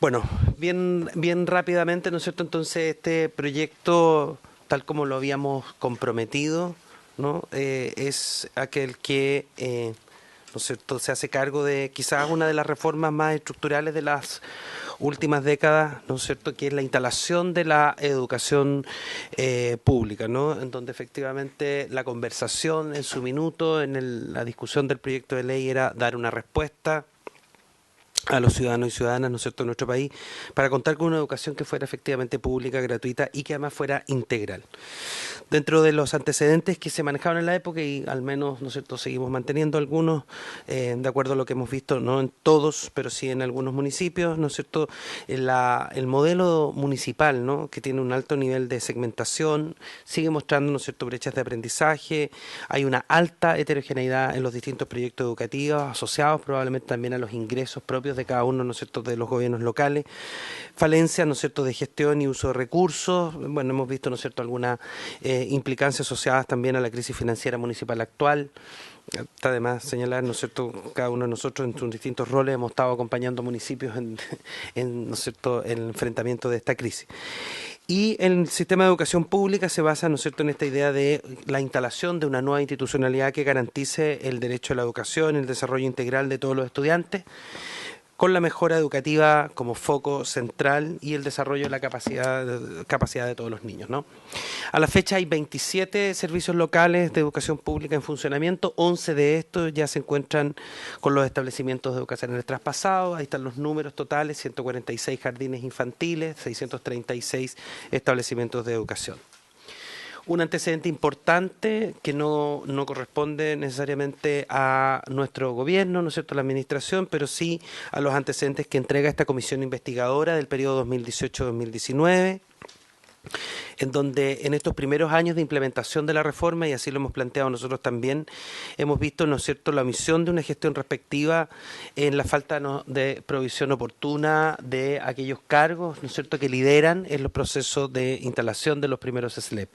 Bueno, bien rápidamente, ¿no es cierto? Entonces, este proyecto, tal como lo habíamos comprometido, ¿no? Es aquel que, ¿no es cierto?, se hace cargo de quizás una de las reformas más estructurales de las últimas décadas, ¿no es cierto?, que es la instalación de la educación pública, ¿no?, en donde efectivamente la conversación en su minuto, la discusión del proyecto de ley era dar una respuesta a los ciudadanos y ciudadanas, ¿no es cierto?, de nuestro país, para contar con una educación que fuera efectivamente pública, gratuita y que además fuera integral. Dentro de los antecedentes que se manejaban en la época, y al menos, ¿no es cierto?, seguimos manteniendo algunos, de acuerdo a lo que hemos visto, no en todos, pero sí en algunos municipios, ¿no es cierto?, el modelo municipal, ¿no?, que tiene un alto nivel de segmentación, sigue mostrando, ¿no es cierto?, brechas de aprendizaje, hay una alta heterogeneidad en los distintos proyectos educativos, asociados probablemente también a los ingresos propios de cada uno, ¿no es cierto?, de los gobiernos locales, falencias, ¿no es cierto?, de gestión y uso de recursos. Bueno, hemos visto, ¿no es cierto?, algunas implicancias asociadas también a la crisis financiera municipal actual. Está de más señalar, ¿no es cierto?, cada uno de nosotros en sus distintos roles hemos estado acompañando municipios ¿no es cierto?, en el enfrentamiento de esta crisis. Y el sistema de educación pública se basa, ¿no es cierto?, en esta idea de la instalación de una nueva institucionalidad que garantice el derecho a la educación, el desarrollo integral de todos los estudiantes, con la mejora educativa como foco central y el desarrollo de la capacidad de todos los niños, ¿no? A la fecha hay 27 servicios locales de educación pública en funcionamiento, 11 de estos ya se encuentran con los establecimientos de educación traspasados, ahí están los números totales, 146 jardines infantiles, 636 establecimientos de educación. Un antecedente importante que no corresponde necesariamente a nuestro gobierno, ¿no es cierto?, a la administración, pero sí a los antecedentes que entrega esta comisión investigadora del periodo 2018-2019, en donde en estos primeros años de implementación de la reforma, y así lo hemos planteado nosotros también, hemos visto, ¿no es cierto?, la omisión de una gestión respectiva en la falta, ¿no?, de provisión oportuna de aquellos cargos, ¿no es cierto?, que lideran en los procesos de instalación de los primeros SLEP.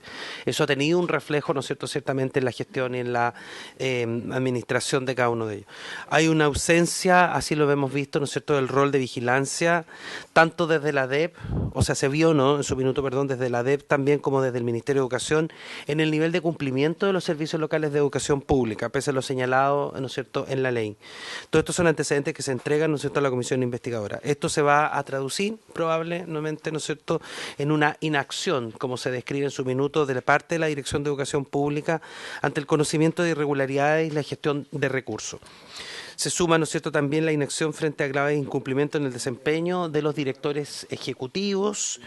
Eso ha tenido un reflejo, ¿no es cierto?, ciertamente en la gestión y en la administración de cada uno de ellos. Hay una ausencia, así lo hemos visto, ¿no es cierto?, del rol de vigilancia, tanto desde la DEP, o sea, se vio, ¿no?, en su minuto, perdón, desde la DEP también como desde el Ministerio de Educación, en el nivel de cumplimiento de los servicios locales de educación pública, pese a lo señalado, ¿no es cierto?, en la ley. Todos estos son antecedentes que se entregan, ¿no es cierto?, a la comisión investigadora. Esto se va a traducir probablemente, ¿no es cierto?, en una inacción, como se describe en su minuto, de la parte de la Dirección de Educación Pública ante el conocimiento de irregularidades y la gestión de recursos. Se suma, ¿no es cierto?, también la inacción frente a graves incumplimientos en el desempeño de los directores ejecutivos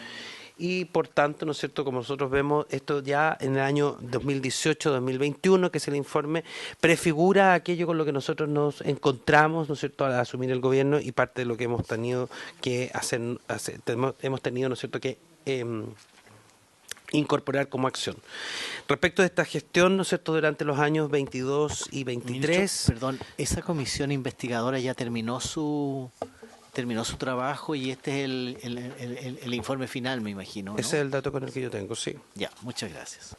y, por tanto, ¿no es cierto?, como nosotros vemos, esto ya en el año 2018-2021, que es el informe, prefigura aquello con lo que nosotros nos encontramos, ¿no es cierto?, al asumir el gobierno y parte de lo que hemos tenido que hemos tenido, ¿no es cierto?, que incorporar como acción. Respecto de esta gestión, ¿no es cierto?, durante los años 22 y 23... Ministro, perdón, esa comisión investigadora ya terminó su trabajo y este es el informe final, me imagino, ¿no? Ese es el dato con el que yo tengo, sí. Ya, muchas gracias.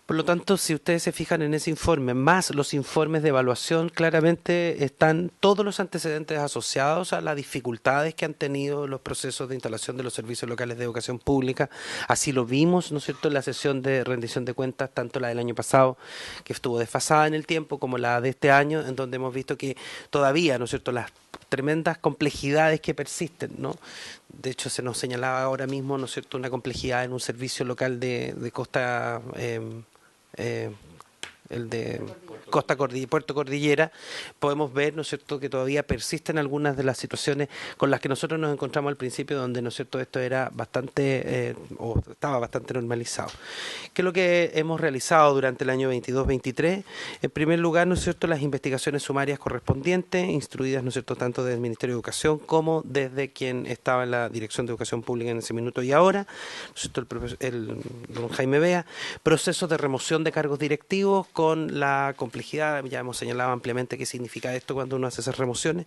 Por lo tanto, si ustedes se fijan en ese informe, más los informes de evaluación, claramente están todos los antecedentes asociados a las dificultades que han tenido los procesos de instalación de los servicios locales de educación pública. Así lo vimos, ¿no es cierto?, en la sesión de rendición de cuentas, tanto la del año pasado, que estuvo desfasada en el tiempo, como la de este año, en donde hemos visto que todavía, ¿no es cierto?, las tremendas complejidades que persisten, ¿no? De hecho, se nos señalaba ahora mismo, ¿no es cierto?, una complejidad en un servicio local de costa... el de Puerto Cordillera, podemos ver, ¿no es cierto?, que todavía persisten algunas de las situaciones con las que nosotros nos encontramos al principio, donde, ¿no es cierto?, esto era bastante, o estaba bastante normalizado. ¿Qué es lo que hemos realizado durante el año 22-23? En primer lugar, ¿no es cierto?, las investigaciones sumarias correspondientes, instruidas, ¿no es cierto?, tanto desde el Ministerio de Educación como desde quien estaba en la Dirección de Educación Pública en ese minuto y ahora, ¿no es cierto?, el don Jaime Bea, procesos de remoción de cargos directivos con la complejidad, ya hemos señalado ampliamente qué significa esto cuando uno hace esas remociones.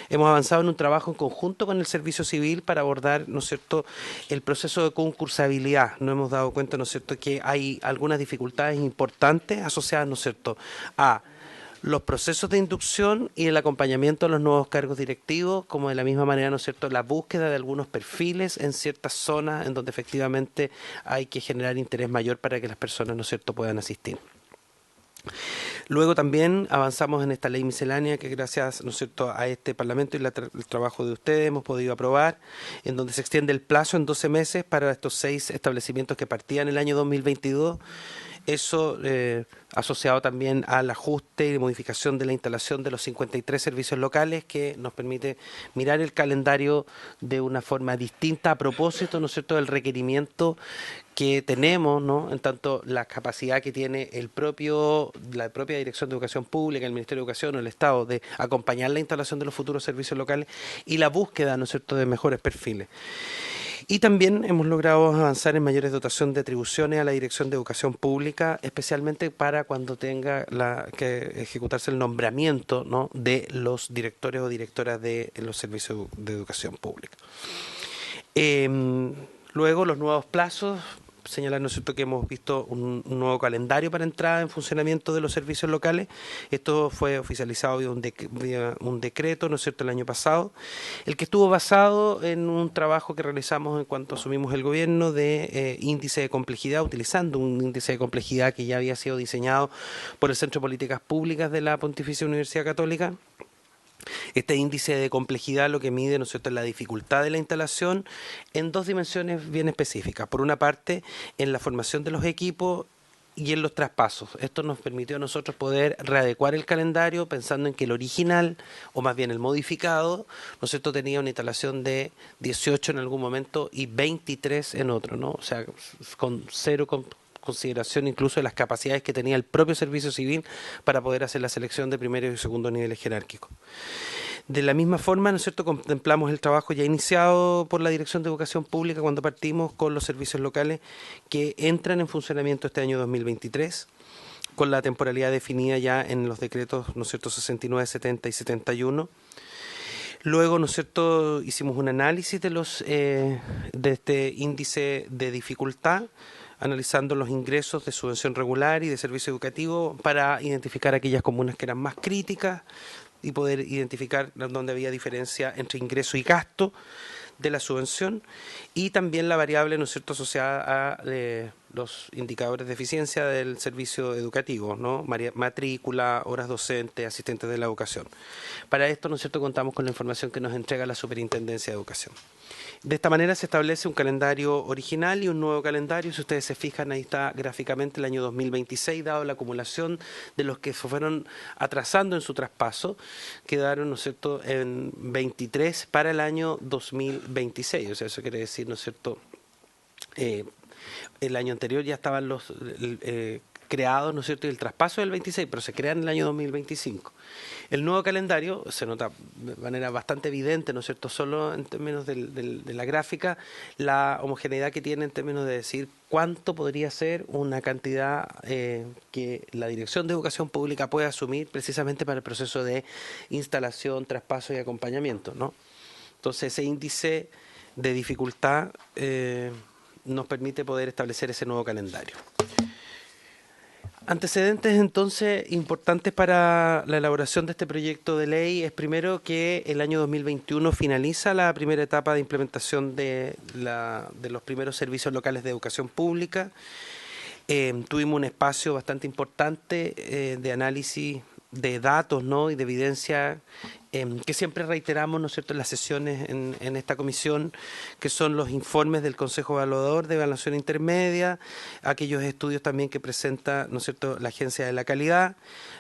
Hemos avanzado en un trabajo en conjunto con el Servicio Civil para abordar, ¿no es cierto?, el proceso de concursabilidad. Nos hemos dado cuenta, ¿no es cierto?, que hay algunas dificultades importantes asociadas, ¿no es cierto?, a los procesos de inducción y el acompañamiento a los nuevos cargos directivos, como de la misma manera, ¿no es cierto?, la búsqueda de algunos perfiles en ciertas zonas en donde efectivamente hay que generar interés mayor para que las personas, ¿no es cierto?, puedan asistir. Luego también avanzamos en esta ley miscelánea que gracias, ¿no es cierto?, a este Parlamento y el trabajo de ustedes hemos podido aprobar, en donde se extiende el plazo en 12 meses para estos 6 establecimientos que partían el año 2022. Eso asociado también al ajuste y modificación de la instalación de los 53 servicios locales, que nos permite mirar el calendario de una forma distinta a propósito, ¿no es cierto?, del requerimiento que tenemos, ¿no?, en tanto la capacidad que tiene la propia Dirección de Educación Pública, el Ministerio de Educación o el Estado de acompañar la instalación de los futuros servicios locales y la búsqueda, ¿no es cierto?, de mejores perfiles. Y también hemos logrado avanzar en mayores dotación de atribuciones a la Dirección de Educación Pública, especialmente para cuando tenga que ejecutarse el nombramiento, ¿no?, de los directores o directoras de los servicios de educación pública. Luego, los nuevos plazos. Señalar, ¿no es cierto?, que hemos visto un nuevo calendario para entrada en funcionamiento de los servicios locales. Esto fue oficializado vía un decreto, ¿no es cierto?, el año pasado, el que estuvo basado en un trabajo que realizamos en cuanto asumimos el gobierno de índice de complejidad, utilizando un índice de complejidad que ya había sido diseñado por el Centro de Políticas Públicas de la Pontificia Universidad Católica. Este índice de complejidad lo que mide, ¿no es cierto?, es la dificultad de la instalación en 2 dimensiones bien específicas. Por una parte, en la formación de los equipos y en los traspasos. Esto nos permitió a nosotros poder readecuar el calendario pensando en que el original, o más bien el modificado, ¿no es cierto?, tenía una instalación de 18 en algún momento y 23 en otro, ¿no? O sea, con cero consideración incluso de las capacidades que tenía el propio servicio civil para poder hacer la selección de primeros y segundos niveles jerárquicos. De la misma forma, ¿no es cierto?, contemplamos el trabajo ya iniciado por la Dirección de Educación Pública cuando partimos con los servicios locales que entran en funcionamiento este año 2023, con la temporalidad definida ya en los decretos, ¿no es cierto?, 69, 70 y 71. Luego, ¿no es cierto?, hicimos un análisis de este índice de dificultad, analizando los ingresos de subvención regular y de servicio educativo para identificar aquellas comunas que eran más críticas y poder identificar dónde había diferencia entre ingreso y gasto de la subvención, y también la variable, ¿no es cierto?, asociada a los indicadores de eficiencia del servicio educativo, ¿no?, matrícula, horas docentes, asistentes de la educación. Para esto, ¿no es cierto?, contamos con la información que nos entrega la Superintendencia de Educación. De esta manera se establece un calendario original y un nuevo calendario. Si ustedes se fijan, ahí está gráficamente el año 2026, dado la acumulación de los que se fueron atrasando en su traspaso, quedaron, ¿no es cierto?, en 23 para el año 2026. O sea, eso quiere decir, ¿no es cierto?, el año anterior ya estaban los creados, ¿no es cierto?, y el traspaso del 26, pero se crean en el año 2025. El nuevo calendario se nota de manera bastante evidente, ¿no es cierto?, solo en términos de la gráfica, la homogeneidad que tiene en términos de decir cuánto podría ser una cantidad que la Dirección de Educación Pública puede asumir precisamente para el proceso de instalación, traspaso y acompañamiento, ¿no? Entonces, ese índice de dificultad nos permite poder establecer ese nuevo calendario. Antecedentes entonces importantes para la elaboración de este proyecto de ley es primero que el año 2021 finaliza la primera etapa de implementación de los primeros servicios locales de educación pública. Tuvimos un espacio bastante importante de análisis de datos, ¿no?, y de evidencia que siempre reiteramos, ¿no es cierto?, en las sesiones en esta comisión, que son los informes del Consejo Evaluador de Evaluación Intermedia, aquellos estudios también que presenta, ¿no es cierto?, la Agencia de la Calidad,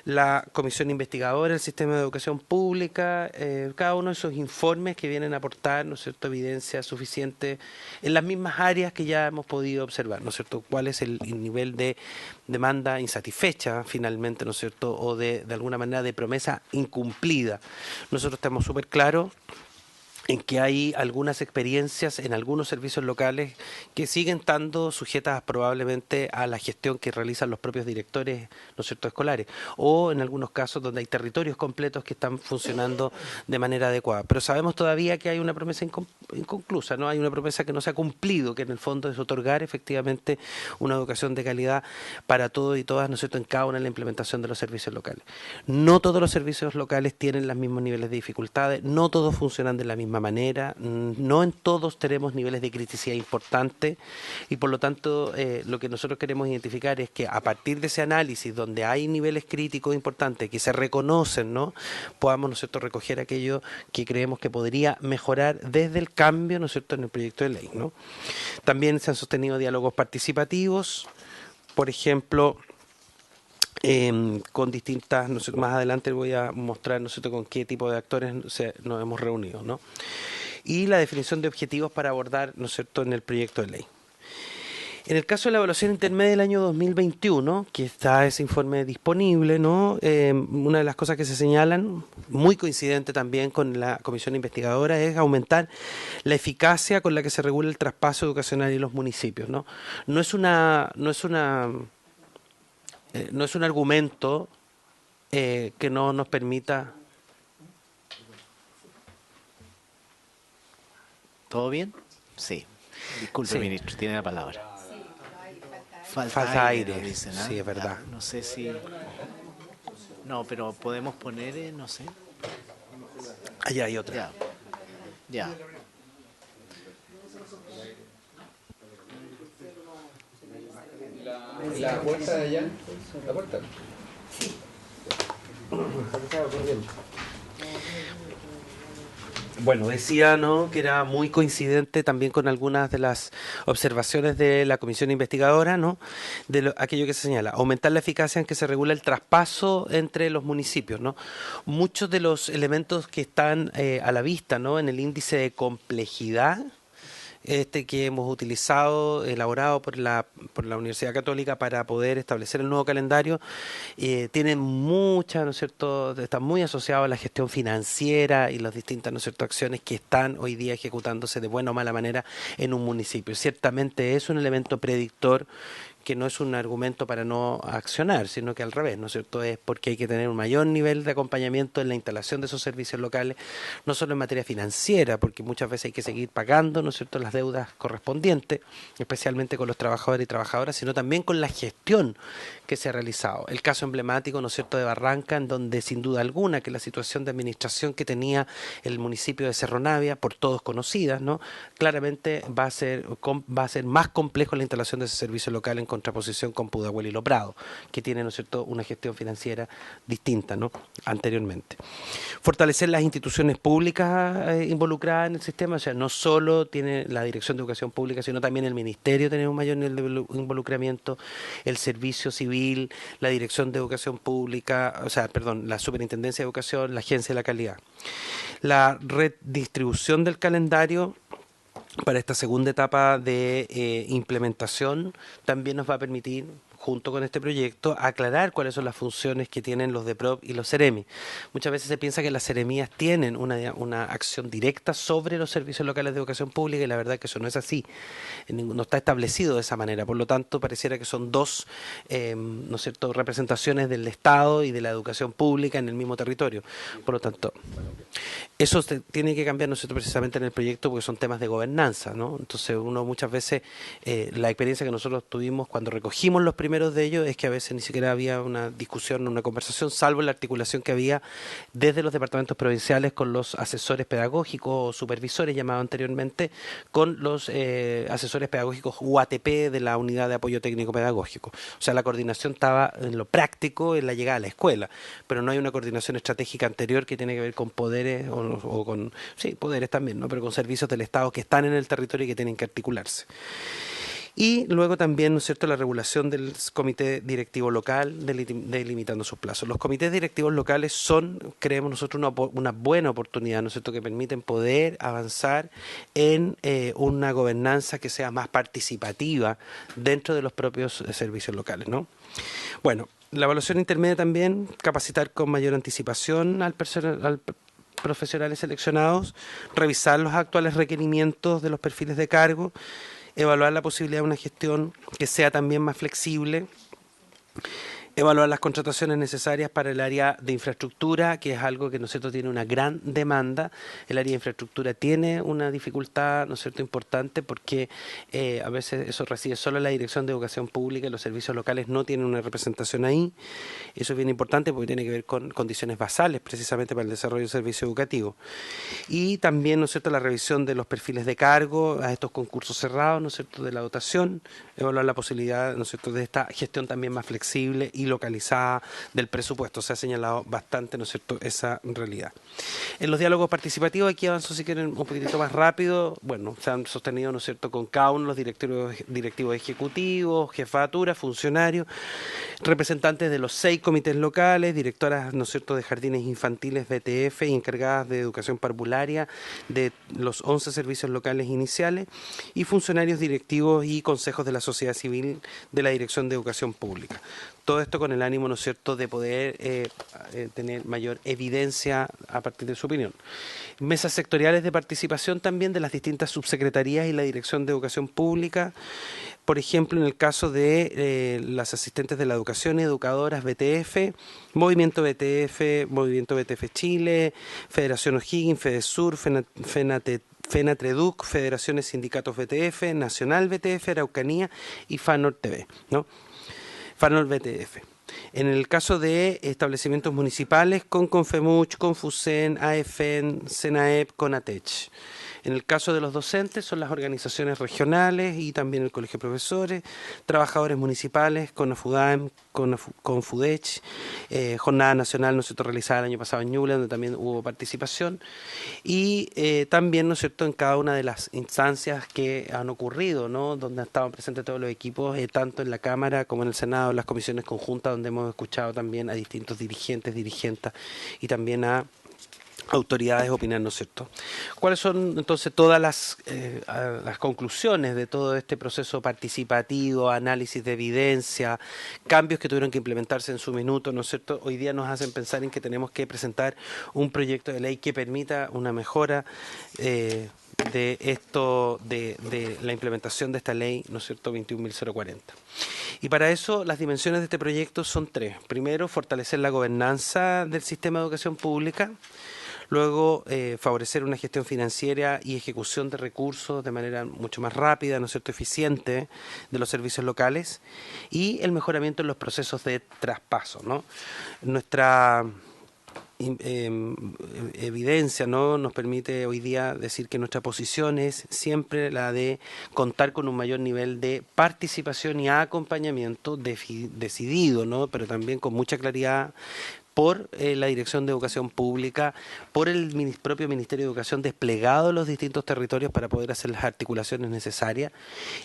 la Comisión Investigadora del Sistema de Educación Pública, cada uno de esos informes que vienen a aportar, ¿no es cierto?, evidencia suficiente en las mismas áreas que ya hemos podido observar, ¿no es cierto?, cuál es el nivel de demanda insatisfecha finalmente, ¿no es cierto?, o de alguna manera de promesa incumplida. Nosotros estamos súper claros en que hay algunas experiencias en algunos servicios locales que siguen estando sujetas probablemente a la gestión que realizan los propios directores, ¿no es cierto?, escolares, o en algunos casos donde hay territorios completos que están funcionando de manera adecuada. Pero sabemos todavía que hay una promesa inconclusa, ¿no? Hay una promesa que no se ha cumplido, que en el fondo es otorgar efectivamente una educación de calidad para todos y todas, ¿no es cierto?, en cada una de la implementación de los servicios locales. No todos los servicios locales tienen los mismos niveles de dificultades, no todos funcionan de la misma manera, no en todos tenemos niveles de criticidad importantes y por lo tanto lo que nosotros queremos identificar es que a partir de ese análisis donde hay niveles críticos importantes que se reconocen, ¿no?, podamos, ¿no es cierto?, recoger aquello que creemos que podría mejorar desde el cambio, ¿no es cierto?, en el proyecto de ley, ¿no? También se han sostenido diálogos participativos, por ejemplo, con distintas, no sé, más adelante voy a mostrar, ¿no es cierto?, con qué tipo de actores nos hemos reunido, ¿no? Y la definición de objetivos para abordar, ¿no es cierto?, en el proyecto de ley. En el caso de la evaluación intermedia del año 2021, que está ese informe disponible, ¿no? Una de las cosas que se señalan, muy coincidente también con la comisión investigadora, es aumentar la eficacia con la que se regula el traspaso educacional en los municipios, ¿no? No es un argumento que no nos permita. ¿Todo bien? Sí. Disculpe, Sí. ministro, tiene la palabra. Falta aire, nos dicen, ¿ah? sí, es verdad. Ya, no sé si... No, pero podemos poner, no sé. Allá hay otra. Ya. Ya. La puerta de allá, la puerta. Bueno, decía, ¿no?, que era muy coincidente también con algunas de las observaciones de la comisión investigadora, ¿no?, de aquello que se señala, aumentar la eficacia en que se regula el traspaso entre los municipios, ¿no? Muchos de los elementos que están a la vista, ¿no?, en el índice de complejidad que hemos utilizado, elaborado por la Universidad Católica para poder establecer el nuevo calendario, tienen muchas, ¿no es cierto?, están muy asociados a la gestión financiera y las distintas, ¿no es cierto?, acciones que están hoy día ejecutándose de buena o mala manera en un municipio. Ciertamente es un elemento predictor que no es un argumento para no accionar, sino que al revés, ¿no es cierto? Es porque hay que tener un mayor nivel de acompañamiento en la instalación de esos servicios locales, no solo en materia financiera, porque muchas veces hay que seguir pagando, ¿no es cierto?, las deudas correspondientes, especialmente con los trabajadores y trabajadoras, sino también con la gestión que se ha realizado. El caso emblemático, ¿no es cierto?, de Barranca, en donde sin duda alguna que la situación de administración que tenía el municipio de Cerro Navia, por todos conocidas, ¿no?, claramente va a ser más complejo la instalación de ese servicio local en contraposición con Pudahuel y Lo Prado, que tiene, ¿no es cierto?, una gestión financiera distinta, ¿no?, anteriormente. Fortalecer las instituciones públicas involucradas en el sistema, o sea, no solo tiene la Dirección de Educación Pública, sino también el Ministerio tener un mayor nivel de involucramiento, el Servicio Civil, la Dirección de Educación Pública, o sea, perdón, la Superintendencia de Educación, la Agencia de la Calidad. La redistribución del calendario para esta segunda etapa de implementación también nos va a permitir, junto con este proyecto, aclarar cuáles son las funciones que tienen los DEPROP y los CEREMI. Muchas veces se piensa que las CEREMIAS tienen una acción directa sobre los servicios locales de educación pública y la verdad es que eso no es así, no está establecido de esa manera, por lo tanto pareciera que son dos ¿no es cierto?, representaciones del Estado y de la educación pública en el mismo territorio. Por lo tanto, eso tiene que cambiar, ¿no es cierto?, precisamente en el proyecto porque son temas de gobernanza, ¿no? Entonces uno muchas veces, la experiencia que nosotros tuvimos cuando recogimos los primeros de ellos es que a veces ni siquiera había una discusión, una conversación, salvo la articulación que había desde los departamentos provinciales con los asesores pedagógicos o supervisores llamados anteriormente, con los asesores pedagógicos UATP de la Unidad de Apoyo Técnico Pedagógico. O sea, la coordinación estaba en lo práctico, en la llegada a la escuela, pero no hay una coordinación estratégica anterior que tiene que ver con poderes o con, sí, poderes también, ¿no?, pero con servicios del Estado que están en el territorio y que tienen que articularse. Y luego también, ¿no es cierto?, la regulación del comité directivo local, delimitando sus plazos. Los comités directivos locales son, creemos nosotros, una buena oportunidad, ¿no es cierto?, que permiten poder avanzar en una gobernanza que sea más participativa dentro de los propios servicios locales, ¿no? Bueno, la evaluación intermedia también, capacitar con mayor anticipación al profesionales seleccionados, revisar los actuales requerimientos de los perfiles de cargo, evaluar la posibilidad de una gestión que sea también más flexible Evaluar las contrataciones necesarias para el área de infraestructura, que es algo que, ¿no es cierto?, tiene una gran demanda. El área de infraestructura tiene una dificultad, ¿no es cierto?, importante, porque a veces eso recibe solo la Dirección de Educación Pública y los servicios locales no tienen una representación ahí. Eso es bien importante porque tiene que ver con condiciones basales, precisamente para el desarrollo del servicio educativo. Y también, ¿no es cierto?, la revisión de los perfiles de cargo a estos concursos cerrados, ¿no es cierto?, de la dotación, evaluar la posibilidad, ¿no es cierto?, de esta gestión también más flexible y localizada del presupuesto. Se ha señalado bastante, ¿no es cierto?, esa realidad. En los diálogos participativos, aquí avanzo si quieren un poquitito más rápido. Bueno, se han sostenido, ¿no es cierto?, con cada uno de los directivos ejecutivos, jefaturas, funcionarios, representantes de los 6 comités locales, directoras, ¿no es cierto?, de jardines infantiles BTF y encargadas de educación parvularia de los 11 servicios locales iniciales, y funcionarios directivos y consejos de la sociedad civil de la Dirección de Educación Pública. Todo esto con el ánimo, ¿no es cierto?, de poder tener mayor evidencia a partir de su opinión. Mesas sectoriales de participación también de las distintas subsecretarías y la Dirección de Educación Pública. Por ejemplo, en el caso de las asistentes de la educación y educadoras BTF, Movimiento BTF Chile, Federación O'Higgins, FEDESUR, FENATREDUC, Federaciones Sindicatos BTF, Nacional BTF, Araucanía y FANOR TV, ¿no? FANOR BTF. En el caso de establecimientos municipales, con Confemuch, con FUSEN, AEFEN, SENAEP, CONATECH. En el caso de los docentes son las organizaciones regionales y también el Colegio de Profesores, trabajadores municipales, con AFUDAEM, con FUDECH, jornada nacional, ¿no es cierto?, realizada el año pasado en Ñuble, donde también hubo participación, y también, ¿no es cierto?, en cada una de las instancias que han ocurrido, ¿no?, donde estaban presentes todos los equipos, tanto en la Cámara como en el Senado, en las comisiones conjuntas, donde hemos escuchado también a distintos dirigentes, dirigentas y también a autoridades opinan, ¿no es cierto? ¿Cuáles son entonces todas las conclusiones de todo este proceso participativo, análisis de evidencia, cambios que tuvieron que implementarse en su minuto, ¿no es cierto? Hoy día nos hacen pensar en que tenemos que presentar un proyecto de ley que permita una mejora de esto, de la implementación de esta ley, ¿no es cierto?, 21.040. Y para eso las dimensiones de este proyecto son 3. Primero, fortalecer la gobernanza del sistema de educación pública. Luego, favorecer una gestión financiera y ejecución de recursos de manera mucho más rápida, ¿no es cierto?, eficiente de los servicios locales, y el mejoramiento en los procesos de traspaso, ¿no? Nuestra evidencia, ¿no?, nos permite hoy día decir que nuestra posición es siempre la de contar con un mayor nivel de participación y acompañamiento decidido, ¿no?, pero también con mucha claridad por la Dirección de Educación Pública, por el propio Ministerio de Educación desplegado en los distintos territorios para poder hacer las articulaciones necesarias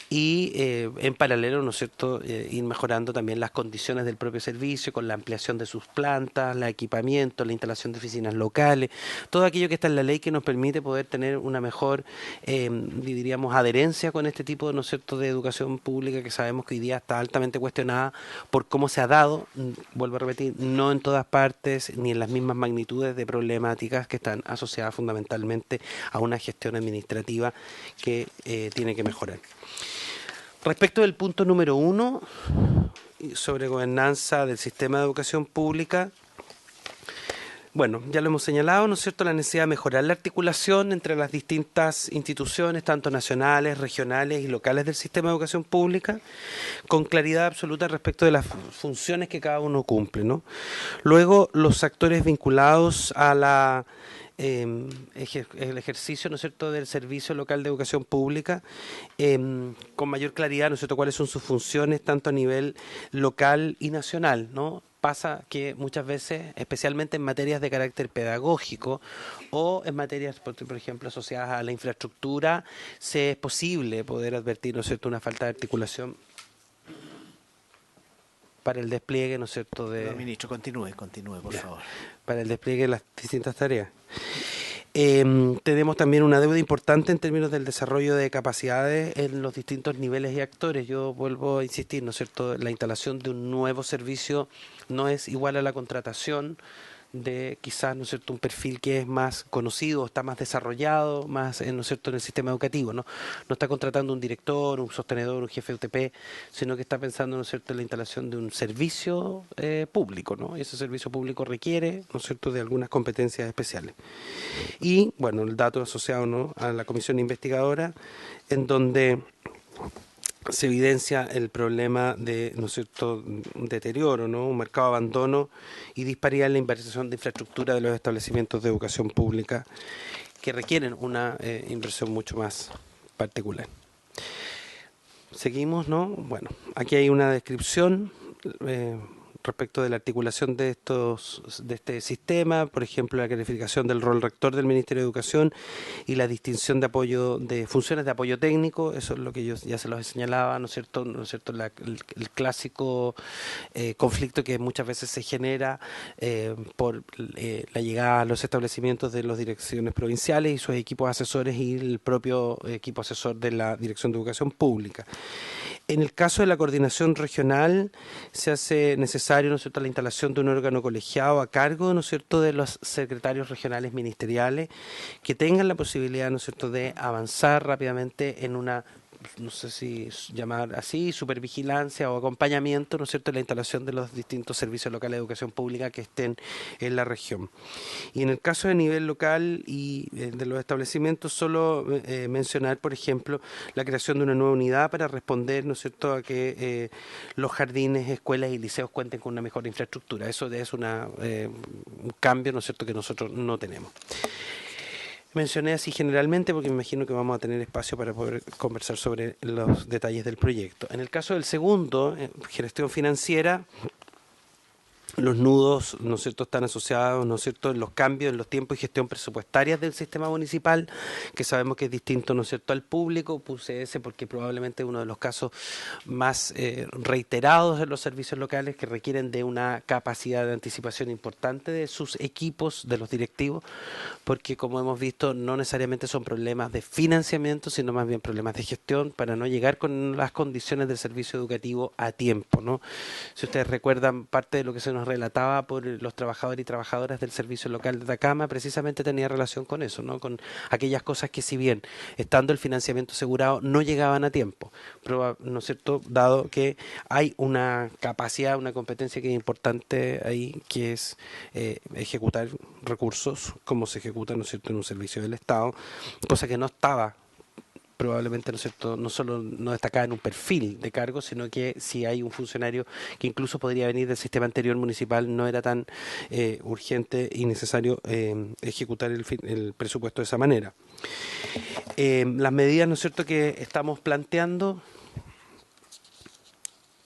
y en paralelo, ¿no es cierto?, ir mejorando también las condiciones del propio servicio con la ampliación de sus plantas, el equipamiento, la instalación de oficinas locales, todo aquello que está en la ley que nos permite poder tener una mejor, diríamos, adherencia con este tipo, ¿no es cierto?, de educación pública que sabemos que hoy día está altamente cuestionada por cómo se ha dado, vuelvo a repetir, no en todas partes ni en las mismas magnitudes de problemáticas que están asociadas fundamentalmente a una gestión administrativa que tiene que mejorar. Respecto del punto número 1, sobre gobernanza del sistema de educación pública, bueno, ya lo hemos señalado, ¿no es cierto?, la necesidad de mejorar la articulación entre las distintas instituciones, tanto nacionales, regionales y locales del sistema de educación pública, con claridad absoluta respecto de las funciones que cada uno cumple, ¿no? Luego, los actores vinculados a la el ejercicio, ¿no es cierto?, del servicio local de educación pública, con mayor claridad, ¿no es cierto?, cuáles son sus funciones tanto a nivel local y nacional, ¿no? Pasa que muchas veces, especialmente en materias de carácter pedagógico o en materias, por ejemplo, asociadas a la infraestructura, se es posible poder advertir, ¿no es cierto?, una falta de articulación para el despliegue, ¿no es cierto?, de... Ministro, continúe, por favor. Para el despliegue de las distintas tareas. Tenemos también una deuda importante en términos del desarrollo de capacidades en los distintos niveles y actores. Yo vuelvo a insistir, ¿no es cierto?, la instalación de un nuevo servicio no es igual a la contratación de quizás, ¿no es cierto?, un perfil que es más conocido, está más desarrollado, más, ¿no es cierto?, en el sistema educativo, ¿no? No está contratando un director, un sostenedor, un jefe de UTP, sino que está pensando, ¿no es cierto?, en la instalación de un servicio público, ¿no? Y ese servicio público requiere, ¿no es cierto?, de algunas competencias especiales. Y, bueno, el dato asociado, ¿no?, a la comisión investigadora, en donde se evidencia el problema de, ¿no es cierto?, un deterioro, ¿no?, un mercado de abandono y disparidad en la inversión de infraestructura de los establecimientos de educación pública que requieren una inversión mucho más particular. Seguimos, ¿no? Bueno, aquí hay una descripción respecto de la articulación de este sistema, por ejemplo, la clarificación del rol rector del Ministerio de Educación y la distinción de apoyo de funciones de apoyo técnico. Eso es lo que yo ya se los señalaba, ¿no es cierto? ¿No es cierto? El clásico conflicto que muchas veces se genera por la llegada a los establecimientos de las direcciones provinciales y sus equipos asesores y el propio equipo asesor de la Dirección de Educación Pública. En el caso de la coordinación regional se hace necesario, ¿no es cierto?, la instalación de un órgano colegiado a cargo, ¿no es cierto?, de los secretarios regionales ministeriales que tengan la posibilidad, ¿no es cierto?, de avanzar rápidamente en una, no sé si llamar así, supervigilancia o acompañamiento, ¿no es cierto?, en la instalación de los distintos servicios locales de educación pública que estén en la región. Y en el caso de nivel local y de los establecimientos, solo mencionar, por ejemplo, la creación de una nueva unidad para responder, ¿no es cierto?, a que los jardines, escuelas y liceos cuenten con una mejor infraestructura. Eso es un cambio, ¿no es cierto?, que nosotros no tenemos. Mencioné así generalmente porque me imagino que vamos a tener espacio para poder conversar sobre los detalles del proyecto. En el caso del segundo, gestión financiera, los nudos, ¿no es cierto?, están asociados, ¿no es cierto?, en los cambios en los tiempos y gestión presupuestarias del sistema municipal, que sabemos que es distinto, ¿no es cierto?, al público. Puse ese porque probablemente es uno de los casos más reiterados de los servicios locales que requieren de una capacidad de anticipación importante de sus equipos, de los directivos, porque como hemos visto no necesariamente son problemas de financiamiento, sino más bien problemas de gestión para no llegar con las condiciones del servicio educativo a tiempo, ¿no? Si ustedes recuerdan, parte de lo que se nos relataba por los trabajadores y trabajadoras del servicio local de Atacama precisamente tenía relación con eso, ¿no?, con aquellas cosas que si bien estando el financiamiento asegurado no llegaban a tiempo, ¿no es cierto?, dado que hay una capacidad, una competencia que es importante ahí, que es ejecutar recursos como se ejecuta, ¿no es cierto?, en un servicio del Estado, cosa que no estaba probablemente, ¿no es cierto?, no solo no destacaba en un perfil de cargo, sino que si hay un funcionario que incluso podría venir del sistema anterior municipal, no era tan urgente y necesario ejecutar el presupuesto de esa manera. Las medidas, ¿no es cierto?, que estamos planteando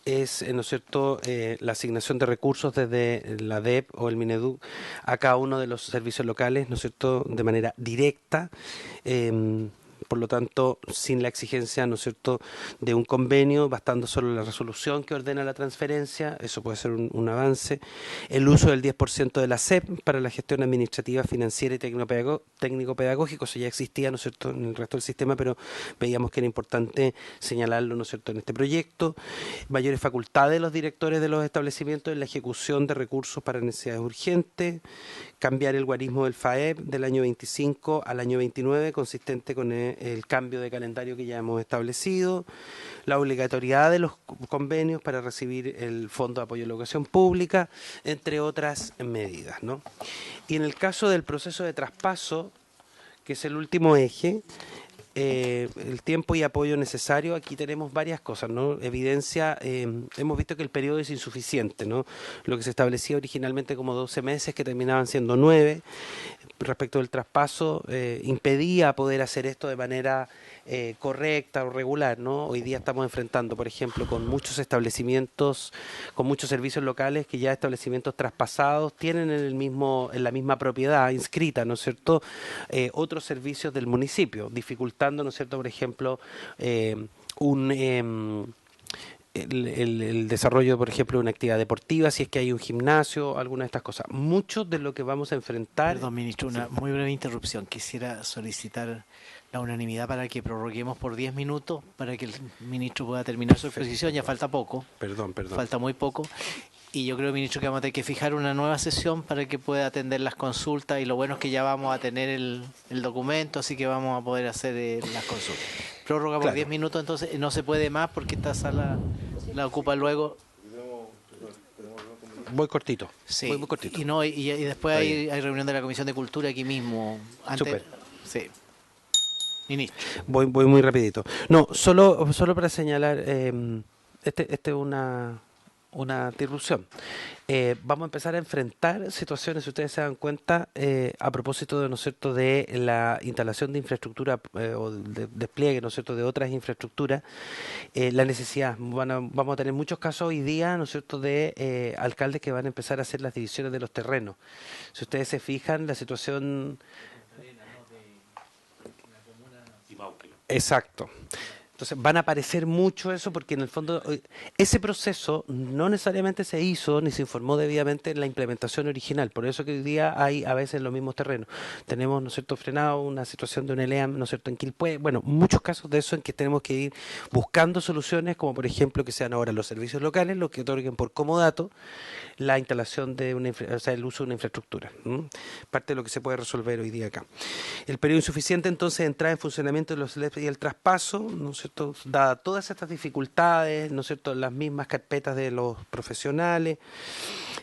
es, ¿no es cierto?, la asignación de recursos desde la DEP o el Mineduc a cada uno de los servicios locales, ¿no es cierto?, de manera directa, por lo tanto, sin la exigencia, ¿no es cierto?, de un convenio, bastando solo la resolución que ordena la transferencia. Eso puede ser un avance. El uso del 10% de la SEP para la gestión administrativa, financiera y técnico-pedagógico, eso ya existía, ¿no es cierto?, en el resto del sistema, pero veíamos que era importante señalarlo, ¿no es cierto?, en este proyecto. Mayores facultades de los directores de los establecimientos en la ejecución de recursos para necesidades urgentes. Cambiar el guarismo del FAEP del año 25 al año 29, consistente con el cambio de calendario que ya hemos establecido, la obligatoriedad de los convenios para recibir el Fondo de Apoyo a la Educación Pública, entre otras medidas, ¿no? Y en el caso del proceso de traspaso, que es el último eje, el tiempo y apoyo necesario, aquí tenemos varias cosas, ¿no? Evidencia, hemos visto que el periodo es insuficiente, ¿no? Lo que se establecía originalmente como 12 meses, que terminaban siendo 9, respecto del traspaso, impedía poder hacer esto de manera correcta o regular, ¿no? Hoy día estamos enfrentando, por ejemplo, con muchos establecimientos, con muchos servicios locales que ya establecimientos traspasados tienen en la misma propiedad inscrita, ¿no es cierto?, otros servicios del municipio, dificultando, ¿no es cierto?, por ejemplo, el desarrollo, por ejemplo, de una actividad deportiva, si es que hay un gimnasio, alguna de estas cosas. Mucho de lo que vamos a enfrentar... Perdón, ministro, una muy breve interrupción. Quisiera solicitar la unanimidad para que prorroguemos por 10 minutos para que el ministro pueda terminar su exposición. Ya falta poco. Perdón. Falta muy poco. Y yo creo, ministro, que vamos a tener que fijar una nueva sesión para que pueda atender las consultas, y lo bueno es que ya vamos a tener el documento, así que vamos a poder hacer las consultas. Prórroga por Claro. 10 minutos, entonces no se puede más porque esta sala la ocupa luego. Voy cortito. Sí, Voy muy cortito. y después Está hay reunión de la Comisión de Cultura aquí mismo. Antes, Súper. sí. Ministro. Voy muy rapidito. No, solo para señalar, este es una interrupción. Vamos a empezar a enfrentar situaciones, si ustedes se dan cuenta, a propósito de, ¿no es cierto?, de la instalación de infraestructura o de despliegue, ¿no es cierto?, de otras infraestructuras, la necesidad. Vamos a tener muchos casos hoy día, ¿no es cierto?, de alcaldes que van a empezar a hacer las divisiones de los terrenos. Si ustedes se fijan, la situación... Exacto. Entonces van a aparecer mucho eso porque en el fondo ese proceso no necesariamente se hizo ni se informó debidamente en la implementación original. Por eso que hoy día hay a veces los mismos terrenos. Tenemos, ¿no es cierto?, frenado una situación de un ELEAM, ¿no es cierto?, en Quilpué. Bueno, muchos casos de eso en que tenemos que ir buscando soluciones, como por ejemplo que sean ahora los servicios locales los que otorguen por comodato la instalación de o sea, el uso de una infraestructura. Parte de lo que se puede resolver hoy día acá. El periodo insuficiente entonces de entrada en funcionamiento de los CLEP y el traspaso, ¿no es cierto?, dada todas estas dificultades, ¿no es cierto?, las mismas carpetas de los profesionales.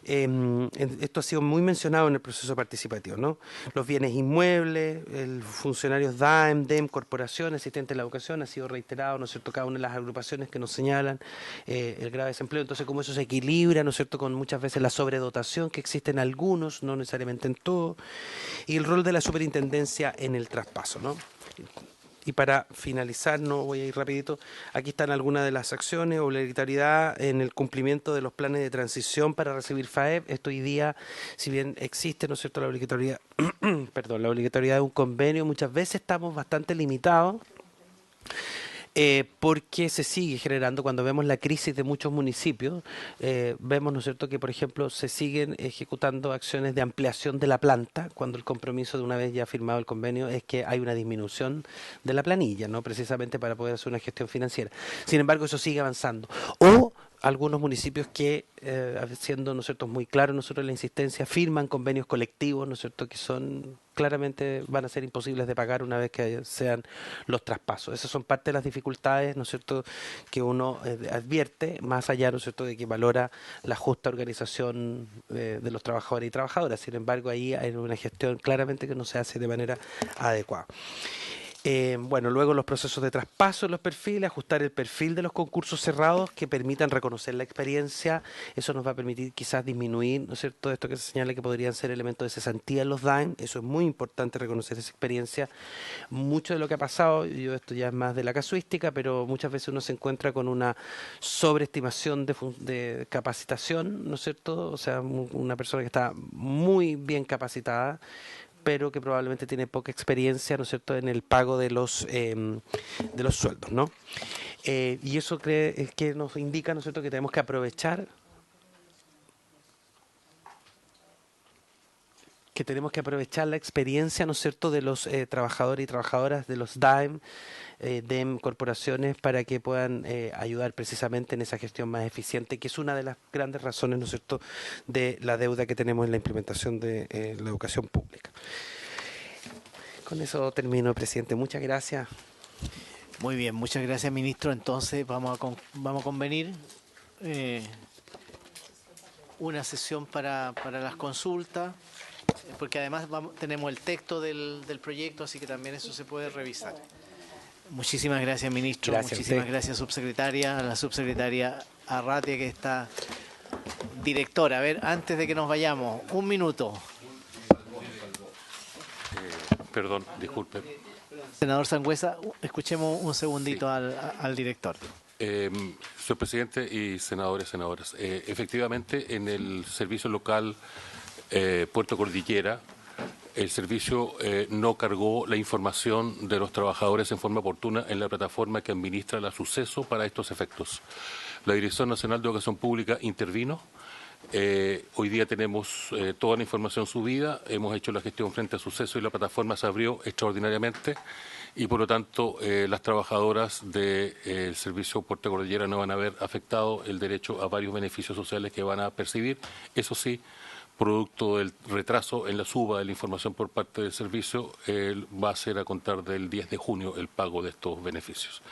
Esto ha sido muy mencionado en el proceso participativo, ¿no? Los bienes inmuebles, el funcionarios DAEM, DEM, corporación, asistente de la educación, ha sido reiterado, ¿no es cierto?, cada una de las agrupaciones que nos señalan el grave desempleo. Entonces, cómo eso se equilibra, ¿no es cierto?, con muchas veces la sobredotación que existe en algunos, no necesariamente en todos, y el rol de la superintendencia en el traspaso, ¿no? Y para finalizar, no voy a ir rapidito, aquí están algunas de las acciones: obligatoriedad en el cumplimiento de los planes de transición para recibir FAEP. Esto hoy día, si bien existe, ¿no es cierto?, la obligatoriedad, perdón, la obligatoriedad de un convenio, muchas veces estamos bastante limitados. Porque se sigue generando, cuando vemos la crisis de muchos municipios, vemos, ¿no es cierto?, que por ejemplo se siguen ejecutando acciones de ampliación de la planta, cuando el compromiso de una vez ya firmado el convenio es que hay una disminución de la planilla, ¿no?, precisamente para poder hacer una gestión financiera. Sin embargo, eso sigue avanzando. O algunos municipios que, siendo, ¿no es cierto?, muy claro nosotros la insistencia, firman convenios colectivos, ¿no es cierto?, que son claramente van a ser imposibles de pagar una vez que sean los traspasos. Esas son parte de las dificultades, ¿no es cierto?, que uno advierte, más allá, ¿no es cierto?, de que valora la justa organización de los trabajadores y trabajadoras. Sin embargo, ahí hay una gestión claramente que no se hace de manera adecuada. Bueno, luego los procesos de traspaso de los perfiles, ajustar el perfil de los concursos cerrados que permitan reconocer la experiencia. Eso nos va a permitir quizás disminuir, ¿no es cierto?, esto que se señala que podrían ser elementos de cesantía en los DAEM. Eso es muy importante, reconocer esa experiencia. Mucho de lo que ha pasado, yo esto ya es más de la casuística, pero muchas veces uno se encuentra con una sobreestimación de capacitación, ¿no es cierto? O sea, una persona que está muy bien capacitada, pero que probablemente tiene poca experiencia, ¿no es cierto?, en el pago de los sueldos, ¿no? Y eso es que nos indica, ¿no es cierto?, que tenemos que aprovechar la experiencia, ¿no es cierto?, de los trabajadores y trabajadoras de los DAEM, DEM, corporaciones, para que puedan ayudar precisamente en esa gestión más eficiente, que es una de las grandes razones, ¿no es cierto?, de la deuda que tenemos en la implementación de la educación pública. Con eso termino, presidente. Muchas gracias. Muy bien, muchas gracias, ministro. Entonces vamos a convenir una sesión para las consultas, porque además tenemos el texto del proyecto, así que también eso se puede revisar. Muchísimas gracias, ministro. Gracias, muchísimas gracias, subsecretaria, a la subsecretaria Arratia, que está directora. A ver, antes de que nos vayamos, un minuto. Perdón, disculpe. Senador Sangüesa, escuchemos un segundito al director. Señor presidente y senadores, senadoras, efectivamente en el servicio local Puerto Cordillera, el servicio no cargó la información de los trabajadores en forma oportuna en la plataforma que administra la Suceso para estos efectos. La Dirección Nacional de Educación Pública intervino. Hoy día tenemos toda la información subida, hemos hecho la gestión frente a Suceso y la plataforma se abrió extraordinariamente y por lo tanto las trabajadoras del servicio Puerto Cordillera no van a ver afectado el derecho a varios beneficios sociales que van a percibir. Eso sí, producto del retraso en la suba de la información por parte del servicio, va a ser a contar del 10 de junio el pago de estos beneficios.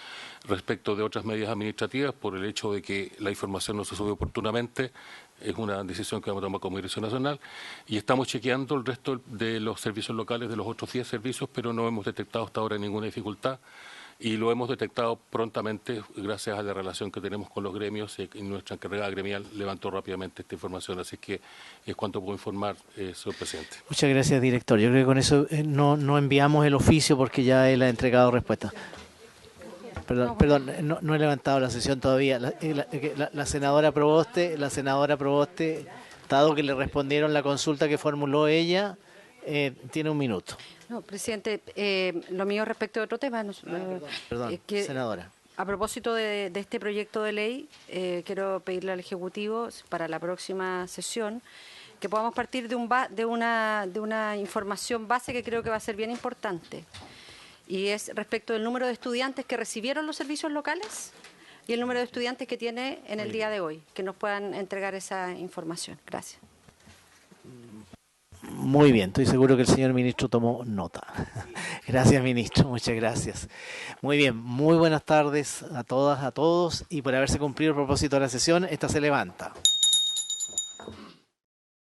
Respecto de otras medidas administrativas, por el hecho de que la información no se sube oportunamente, es una decisión que vamos a tomar como Dirección Nacional, y estamos chequeando el resto de los servicios locales, de los otros 10 servicios, pero no hemos detectado hasta ahora ninguna dificultad, y lo hemos detectado prontamente gracias a la relación que tenemos con los gremios, y nuestra encargada gremial levantó rápidamente esta información, así que es cuanto puedo informar, señor presidente. Muchas gracias, director. Yo creo que con eso no enviamos el oficio porque ya él ha entregado respuesta. Perdón, no he levantado la sesión todavía. La senadora Proboste, dado que le respondieron la consulta que formuló ella, tiene un minuto. No, presidente, lo mío respecto a otro tema. Perdón, que, senadora. A propósito de este proyecto de ley, quiero pedirle al Ejecutivo para la próxima sesión que podamos partir de una información base que creo que va a ser bien importante. Y es respecto del número de estudiantes que recibieron los servicios locales y el número de estudiantes que tiene en el día de hoy, que nos puedan entregar esa información. Gracias. Muy bien, estoy seguro que el señor ministro tomó nota. Gracias, ministro, muchas gracias. Muy bien, muy buenas tardes a todas, a todos, y por haberse cumplido el propósito de la sesión, esta se levanta.